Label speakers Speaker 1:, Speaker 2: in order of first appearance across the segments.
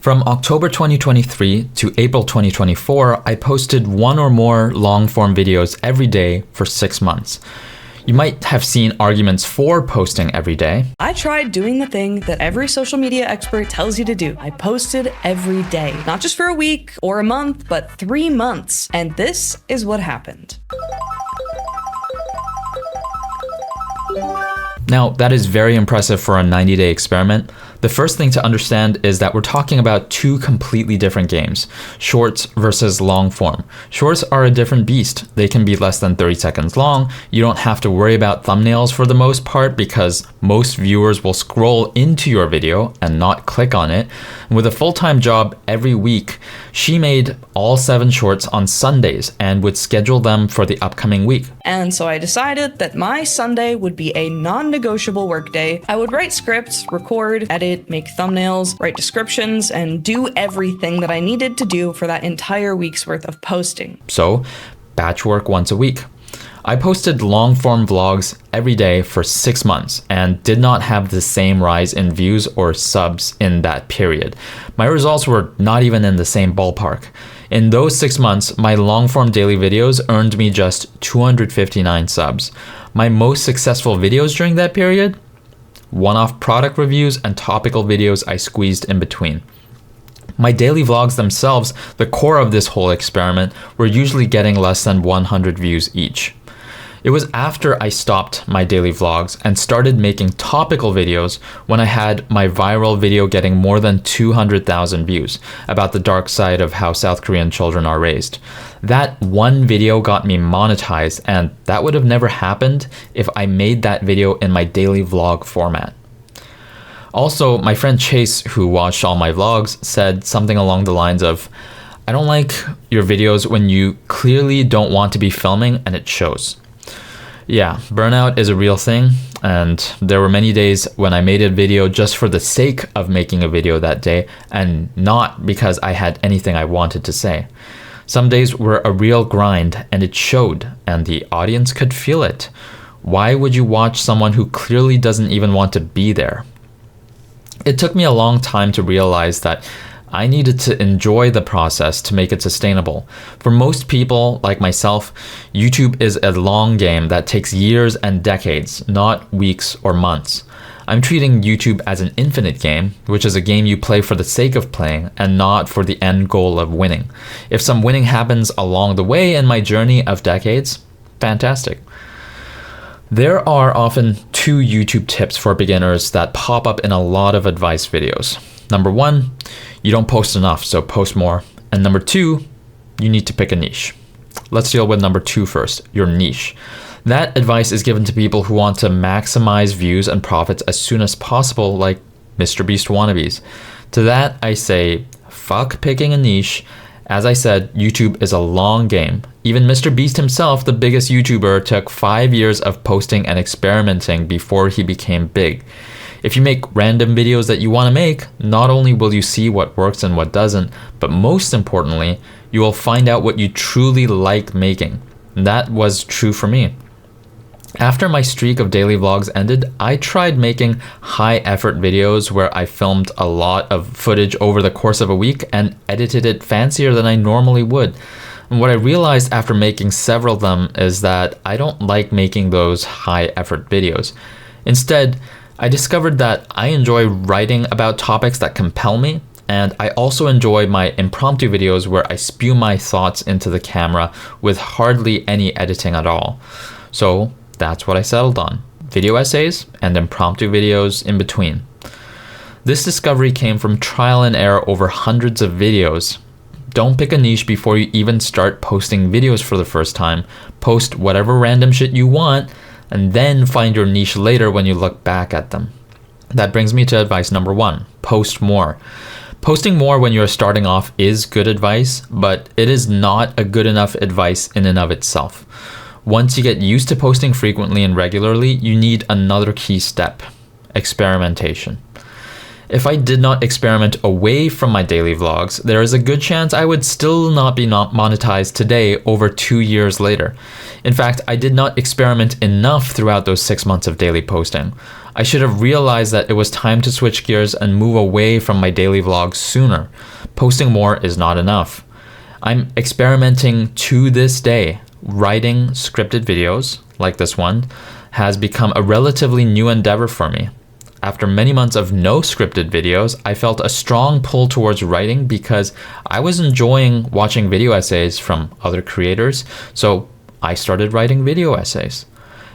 Speaker 1: From October 2023 to April 2024, I posted one or more long-form videos every day for 6 months. You might have seen arguments for posting every day.
Speaker 2: I tried doing the thing that every social media expert tells you to do. I posted every day, not just for a week or a month, but 3 months. And this is what happened.
Speaker 1: Now, that is very impressive for a 90-day experiment. The first thing to understand is that we're talking about two completely different games, shorts versus long form. Shorts are a different beast. They can be less than 30 seconds long. You don't have to worry about thumbnails for the most part because most viewers will scroll into your video and not click on it. With a full-time job every week, she made all 7 shorts on Sundays and would schedule them for the upcoming week.
Speaker 2: And so I decided that my Sunday would be a non-negotiable workday. I would write scripts, record, edit, make thumbnails, write descriptions, and do everything that I needed to do for that entire week's worth of posting.
Speaker 1: So, batch work once a week. I posted long-form vlogs every day for 6 months and did not have the same rise in views or subs in that period. My results were not even in the same ballpark. In those 6 months, my long-form daily videos earned me just 259 subs. My most successful videos during that period? One-off product reviews and topical videos I squeezed in between. My daily vlogs themselves, the core of this whole experiment, were usually getting less than 100 views each. It was after I stopped my daily vlogs and started making topical videos when I had my viral video getting more than 200,000 views about the dark side of how South Korean children are raised. That one video got me monetized, and that would have never happened if I made that video in my daily vlog format. Also, my friend Chase, who watched all my vlogs, said something along the lines of, "I don't like your videos when you clearly don't want to be filming and it shows." Yeah, burnout is a real thing, and there were many days when I made a video just for the sake of making a video that day and not because I had anything I wanted to say. Some days were a real grind and it showed, and the audience could feel it. Why would you watch someone who clearly doesn't even want to be there? It took me a long time to realize that I needed to enjoy the process to make it sustainable. For most people, like myself, YouTube is a long game that takes years and decades, not weeks or months. I'm treating YouTube as an infinite game, which is a game you play for the sake of playing and not for the end goal of winning. If some winning happens along the way in my journey of decades, fantastic. There are often 2 YouTube tips for beginners that pop up in a lot of advice videos. Number 1, you don't post enough, so post more. And number 2, you need to pick a niche. Let's deal with number 2 first, your niche. That advice is given to people who want to maximize views and profits as soon as possible, like Mr. Beast wannabes. To that, I say, fuck picking a niche. As I said, YouTube is a long game. Even Mr. Beast himself, the biggest YouTuber, took 5 years of posting and experimenting before he became big. If you make random videos that you want to make, not only will you see what works and what doesn't, but most importantly, you will find out what you truly like making. That was true for me. After my streak of daily vlogs ended, I tried making high-effort videos where I filmed a lot of footage over the course of a week and edited it fancier than I normally would. And what I realized after making several of them is that I don't like making those high-effort videos. Instead, I discovered that I enjoy writing about topics that compel me, and I also enjoy my impromptu videos where I spew my thoughts into the camera with hardly any editing at all. So that's what I settled on, video essays and impromptu videos in between. This discovery came from trial and error over hundreds of videos. Don't pick a niche before you even start posting videos for the first time. Post whatever random shit you want, and then find your niche later when you look back at them. That brings me to advice number 1, post more. Posting more when you're starting off is good advice, but it is not a good enough advice in and of itself. Once you get used to posting frequently and regularly, you need another key step, experimentation. If I did not experiment away from my daily vlogs, there is a good chance I would still not be monetized today over 2 years later. In fact, I did not experiment enough throughout those 6 months of daily posting. I should have realized that it was time to switch gears and move away from my daily vlogs sooner. Posting more is not enough. I'm experimenting to this day. Writing scripted videos, like this one, has become a relatively new endeavor for me. After many months of no scripted videos, I felt a strong pull towards writing because I was enjoying watching video essays from other creators, so I started writing video essays.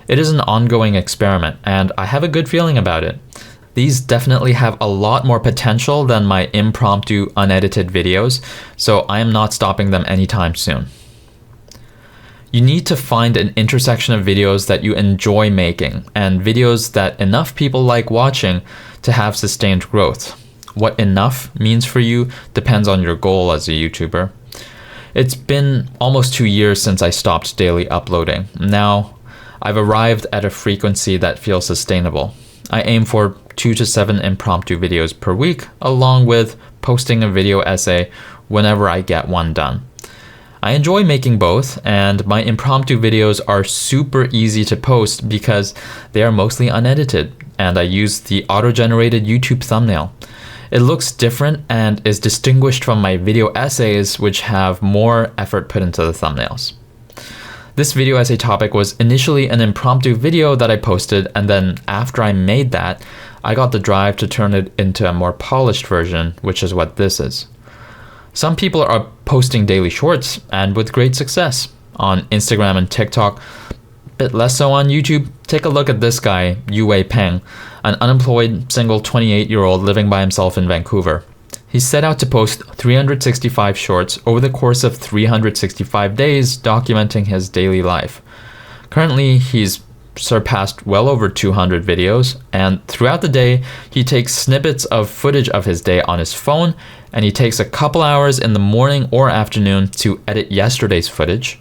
Speaker 1: It is an ongoing experiment, and I have a good feeling about it. These definitely have a lot more potential than my impromptu, unedited videos, so I am not stopping them anytime soon. You need to find an intersection of videos that you enjoy making and videos that enough people like watching to have sustained growth. What enough means for you depends on your goal as a YouTuber. It's been almost 2 years since I stopped daily uploading. Now, I've arrived at a frequency that feels sustainable. I aim for 2 to 7 impromptu videos per week, along with posting a video essay whenever I get one done. I enjoy making both, and my impromptu videos are super easy to post because they are mostly unedited, and I use the auto-generated YouTube thumbnail. It looks different and is distinguished from my video essays, which have more effort put into the thumbnails. This video essay topic was initially an impromptu video that I posted, and then after I made that, I got the drive to turn it into a more polished version, which is what this is. Some people are posting daily shorts, and with great success, on Instagram and TikTok, a bit less so on YouTube. Take a look at this guy, Yue Peng, an unemployed single 28-year-old living by himself in Vancouver. He set out to post 365 shorts over the course of 365 days, documenting his daily life. Currently, he's surpassed well over 200 videos, and throughout the day, he takes snippets of footage of his day on his phone, and he takes a couple hours in the morning or afternoon to edit yesterday's footage.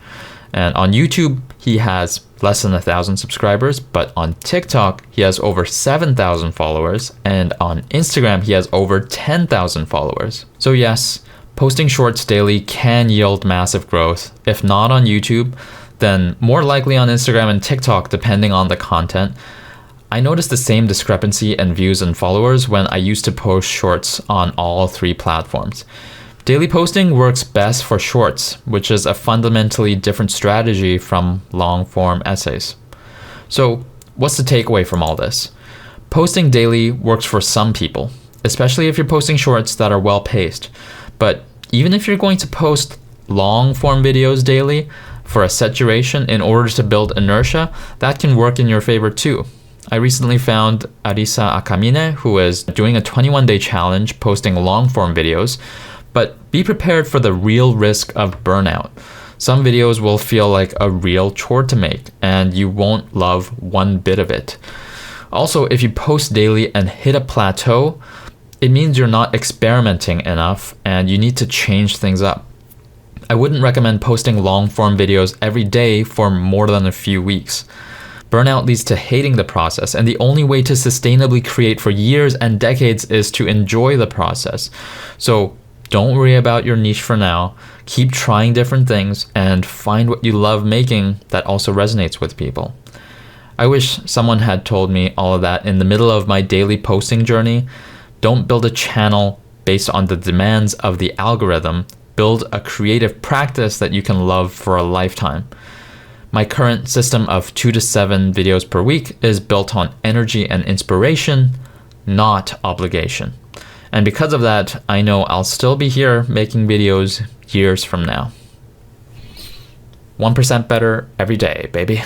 Speaker 1: And on YouTube, he has less than 1,000 subscribers, but on TikTok, he has over 7,000 followers, and on Instagram, he has over 10,000 followers. So yes, posting shorts daily can yield massive growth. If not on YouTube, then more likely on Instagram and TikTok, depending on the content. I noticed the same discrepancy in views and followers when I used to post shorts on all 3 platforms. Daily posting works best for shorts, which is a fundamentally different strategy from long-form essays. So, what's the takeaway from all this? Posting daily works for some people, especially if you're posting shorts that are well-paced. But even if you're going to post long-form videos daily for a set duration in order to build inertia, that can work in your favor too. I recently found Arisa Akamine, who is doing a 21-day challenge posting long-form videos, but be prepared for the real risk of burnout. Some videos will feel like a real chore to make, and you won't love one bit of it. Also, if you post daily and hit a plateau, it means you're not experimenting enough and you need to change things up. I wouldn't recommend posting long-form videos every day for more than a few weeks. Burnout leads to hating the process, and the only way to sustainably create for years and decades is to enjoy the process. So don't worry about your niche for now. Keep trying different things and find what you love making that also resonates with people. I wish someone had told me all of that in the middle of my daily posting journey. Don't build a channel based on the demands of the algorithm. Build a creative practice that you can love for a lifetime. My current system of 2 to 7 videos per week is built on energy and inspiration, not obligation. And because of that, I know I'll still be here making videos years from now. 1% better every day, baby.